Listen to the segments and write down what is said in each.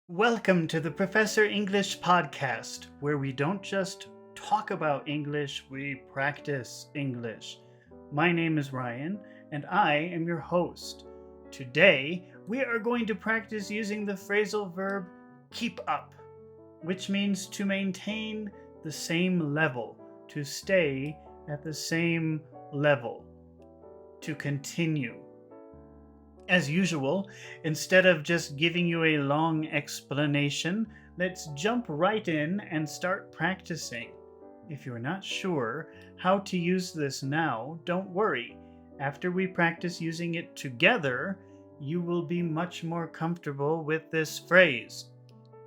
Welcome to the Professor English podcast, where we don't just talk about English, we practice English. My name is Ryan, and I am your host. Today, we are going to practice using the phrasal verb keep up, which means to maintain the same level, to stay at the same level, to continue. As usual, instead of just giving you a long explanation, let's jump right in and start practicing. If you're not sure how to use this now, don't worry. After we practice using it together, you will be much more comfortable with this phrase.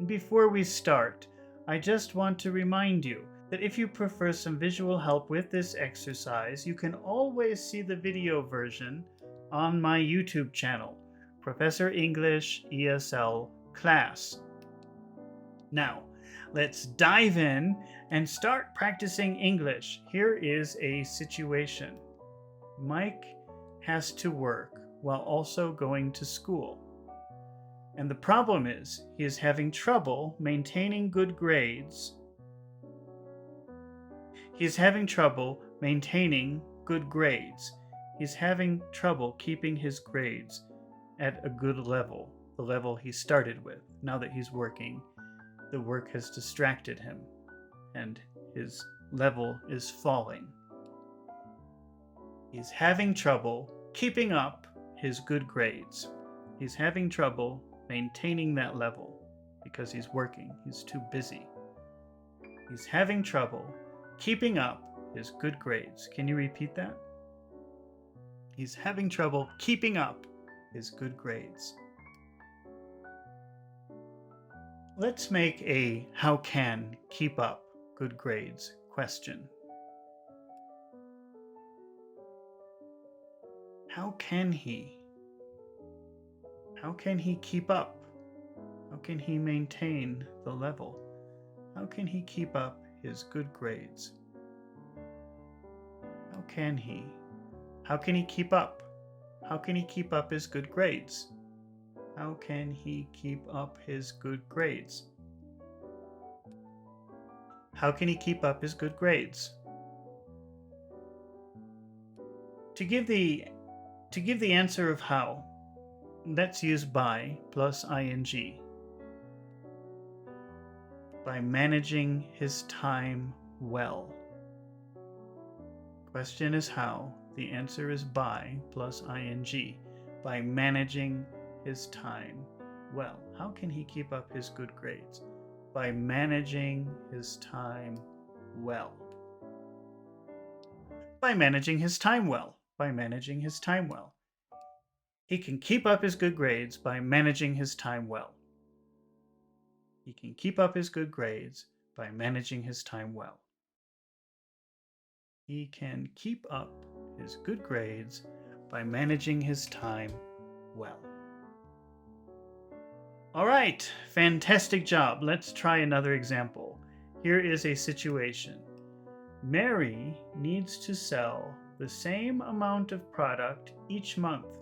Before we start, I just want to remind you that if you prefer some visual help with this exercise, you can always see the video version on my YouTube channel, Professor English ESL Class. Now, let's dive in and start practicing English. Here is a situation. Mike has to work while also going to school. And the problem is, he is having trouble maintaining good grades. He's having trouble maintaining good grades. He's having trouble keeping his grades at a good level, the level he started with. Now that he's working, the work has distracted him, and his level is falling. He's having trouble keeping up his good grades. He's having trouble maintaining that level because he's working. He's too busy. He's having trouble keeping up his good grades. Can you repeat that? He's having trouble keeping up his good grades. Let's make a how can keep up good grades question. How can he? How can he keep up? How can he maintain the level? How can he keep up his good grades? How can he? How can he keep up? How can he keep up his good grades? How can he keep up his good grades? How can he keep up his good grades? To give the answer of how, let's use by plus ing. By managing his time well. Question is how. The answer is by plus ing. By managing his time well. How can he keep up his good grades? By managing his time well. By managing his time well. By managing his time well. He can keep up his good grades by managing his time well. He can keep up his good grades by managing his time well. He can keep up his good grades by managing his time well. All right, fantastic job. Let's try another example. Here is a situation. Mary needs to sell the same amount of product each month.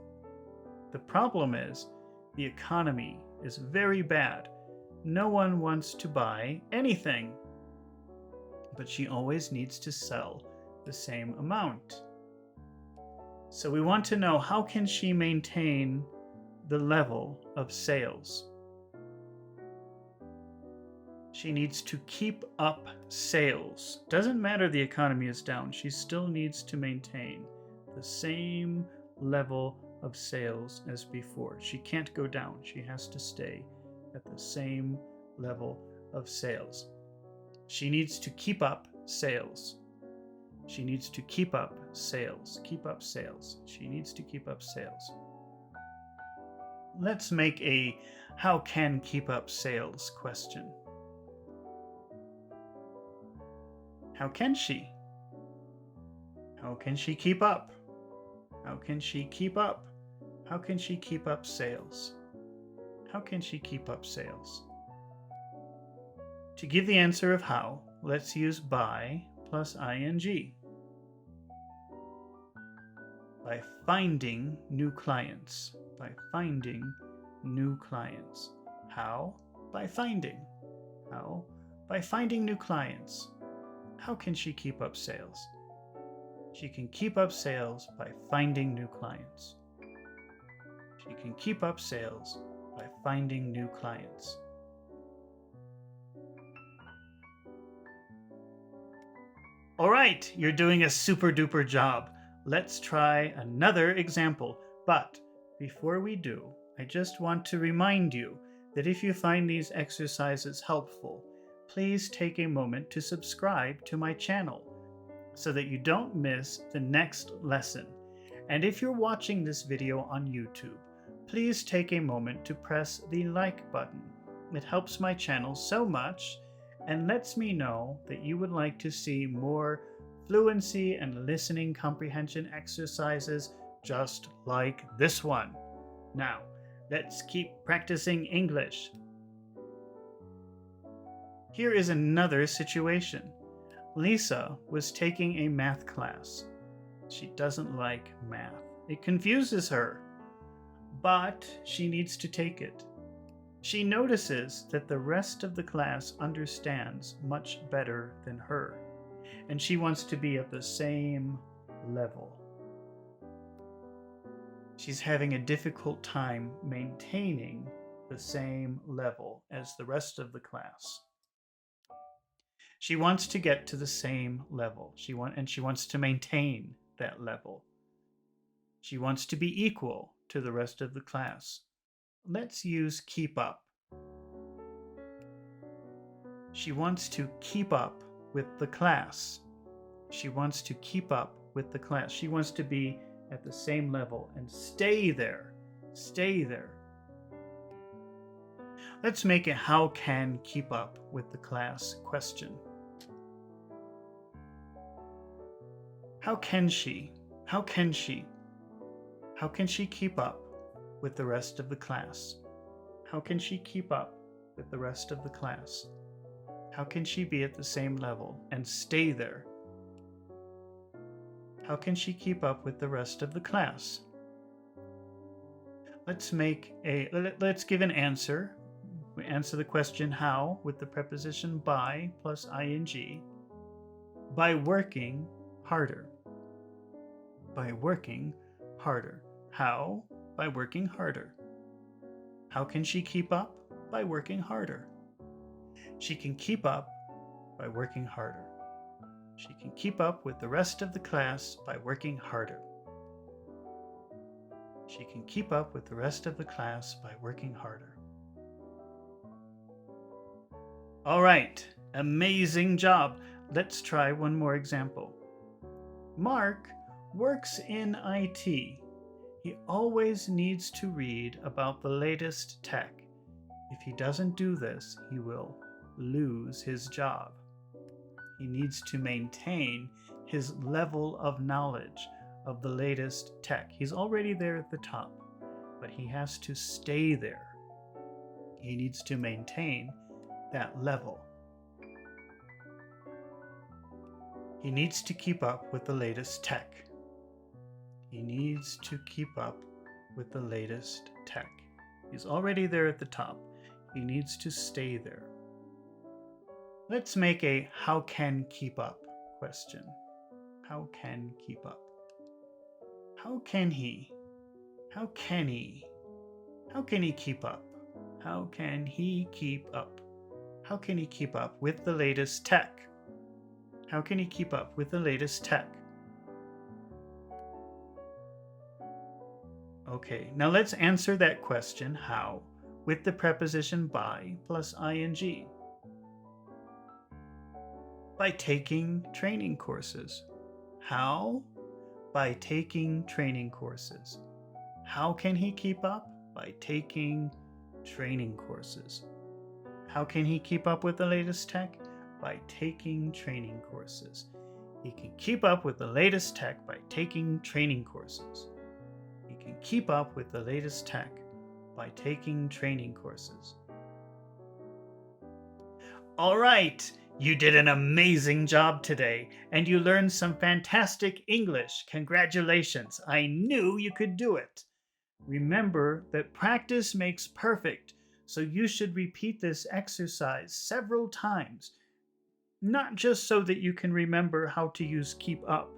The problem is, the economy is very bad. No one wants to buy anything, but she always needs to sell the same amount. So we want to know, how can she maintain the level of sales? She needs to keep up sales. Doesn't matter the economy is down, she still needs to maintain the same level of sales as before. She can't go down, she has to stay at the same level of sales. She needs to keep up sales. She needs to keep up sales. Keep up sales. She needs to keep up sales. Let's make a how can keep up sales question. How can she? How can she keep up? How can she keep up? How can she keep up sales? How can she keep up sales? To give the answer of how, let's use by plus ing. By finding new clients. By finding new clients. How? By finding. How? By finding new clients. How can she keep up sales? She can keep up sales by finding new clients. She can keep up sales by finding new clients. All right, you're doing a super duper job. Let's try another example. But before we do, I just want to remind you that if you find these exercises helpful, please take a moment to subscribe to my channel so that you don't miss the next lesson. And if you're watching this video on YouTube, please take a moment to press the like button. It helps my channel so much and lets me know that you would like to see more fluency and listening comprehension exercises just like this one. Now, let's keep practicing English. Here is another situation. Lisa was taking a math class. She doesn't like math. It confuses her, but she needs to take it. She notices that the rest of the class understands much better than her, and she wants to be at the same level. She's having a difficult time maintaining the same level as the rest of the class. She wants to get to the same level. She wants to maintain that level. She wants to be equal to the rest of the class. Let's use keep up. She wants to keep up with the class. She wants to keep up with the class. She wants to be at the same level and stay there. Stay there. Let's make a how can keep up with the class question. How can she? How can she? How can she keep up with the rest of the class? How can she keep up with the rest of the class? How can she be at the same level and stay there? How can she keep up with the rest of the class? Let's give an answer. We answer the question how with the preposition by plus ing. By working harder. By working harder. How? By working harder. How can she keep up? By working harder. She can keep up by working harder. She can keep up with the rest of the class by working harder. She can keep up with the rest of the class by working harder. All right, amazing job. Let's try one more example. Mark works in IT. He always needs to read about the latest tech. If he doesn't do this, he will lose his job. He needs to maintain his level of knowledge of the latest tech. He's already there at the top, but he has to stay there. He needs to maintain that level. He needs to keep up with the latest tech. He needs to keep up with the latest tech. He's already there at the top. He needs to stay there. Let's make a how can keep up question. How can keep up? How can he? How can he? How can he keep up? How can he keep up? How can he keep up with the latest tech? How can he keep up with the latest tech? Okay, now let's answer that question, how, with the preposition by plus ing. By taking training courses. How? By taking training courses. How can he keep up? By taking training courses. How can he keep up with the latest tech? By taking training courses. He can keep up with the latest tech by taking training courses. He can keep up with the latest tech by taking training courses. All right, you did an amazing job today, and you learned some fantastic English. Congratulations, I knew you could do it. Remember that practice makes perfect, So you should repeat this exercise several times, not just so that you can remember how to use keep up,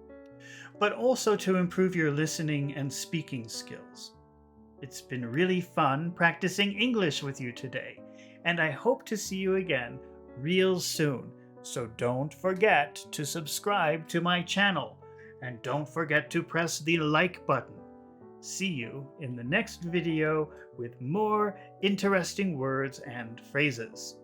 but also to improve your listening and speaking skills. It's been really fun practicing English with you today, and I hope to see you again real soon. So don't forget to subscribe to my channel, and don't forget to press the like button. See you in the next video with more interesting words and phrases.